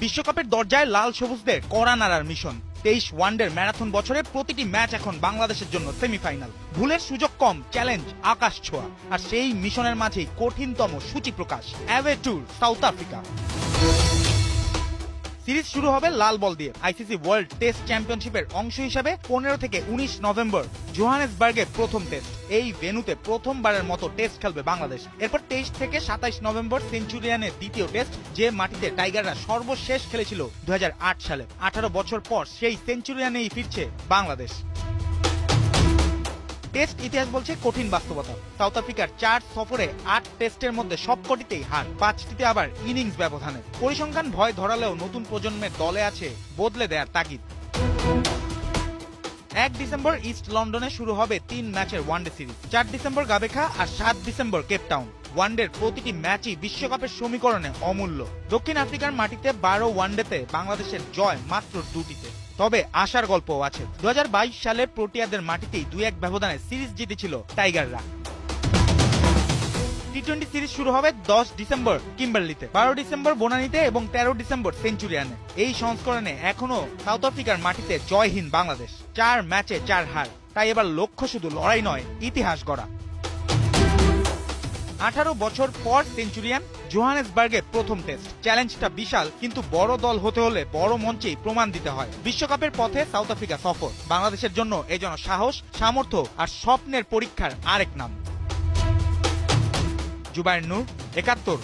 বিশ্বকাপের দরজায় লাল সবুজদের কড়া নাড়ার মিশন। 23 ওয়ানডের ম্যারাথন বছরে প্রতিটি ম্যাচ এখন বাংলাদেশের জন্য সেমিফাইনাল। ভুলের সুযোগ কম, চ্যালেঞ্জ আকাশ ছোঁয়া। আর সেই মিশনের মাঝেই কঠিনতম সূচি প্রকাশ, away tour South Africa. Series শুরু হবে লাল বল দিয়ে। আইসিসি ওয়ার্ল্ড টেস্ট চ্যাম্পিয়নশিপের অংশ হিসেবে 15 থেকে 19 নভেম্বর জোহানেসবার্গে প্রথম টেস্ট। এই ভেন্যুতে প্রথমবারের মতো টেস্ট খেলবে বাংলাদেশ। এরপর 23 থেকে 27 নভেম্বর সেঞ্চুরিয়ানের দ্বিতীয় টেস্ট, যে মাটিতে টাইগাররা সর্বশেষ খেলেছিল 2008 সালে। 18 বছর পর সেই সেঞ্চুরিয়ানেই ফিরছে বাংলাদেশ। টেস্ট ইতিহাস বলছে কঠিন বাস্তবতা। সাউথ আফ্রিকার 4 সফরে 8 টেস্টের মধ্যে সবকটিতেই হার, 5টিতে আবার ইনিংস ব্যবধানে। পরিসংখ্যান ভয় ধরালেও নতুন প্রজন্মের দলে আছে বদলে দেয়ার তাগিদ। 1 ডিসেম্বর ইস্ট লন্ডনে শুরু হবে 3 ম্যাচের ওয়ানডে সিরিজ। 4 ডিসেম্বর গাবেখা আর 7 ডিসেম্বর কেপটাউন। ওয়ানডের প্রতিটি ম্যাচই বিশ্বকাপের সমীকরণে অমূল্য। দক্ষিণ আফ্রিকার মাটিতে 12 ওয়ানডেতে বাংলাদেশের জয় মাত্র 2টিতে। তবে আশার গল্পও আছে। 2022 সালে প্রোটিয়াদের মাটিতেই 2-1 ব্যবধানে সিরিজ জিতেছিল টাইগাররা। টি-20 সিরিজ শুরু হবে 10 ডিসেম্বর কিম্বারলিতে, 12 ডিসেম্বর বনানীতে এবং 13 ডিসেম্বর সেঞ্চুরিয়ানে। এই সংস্করণে এখনো সাউথ আফ্রিকার মাটিতে জয়হীন বাংলাদেশ। 4 ম্যাচে 4 হার। তাই এবার লক্ষ্য শুধু লড়াই নয়, ইতিহাস গড়া। 18 বছর পর সেঞ্চুরিয়ান, জোহানেসবার্গে প্রথম টেস্ট। চ্যালেঞ্জটা বিশাল, কিন্তু বড় দল হতে হলে বড় মঞ্চেই প্রমাণ দিতে হয়। বিশ্বকাপের পথে সাউথ আফ্রিকা সফর বাংলাদেশের জন্য এই যেন সাহস, সামর্থ্য আর স্বপ্নের পরীক্ষার আরেক নাম। জুবায়ের নূর, 71।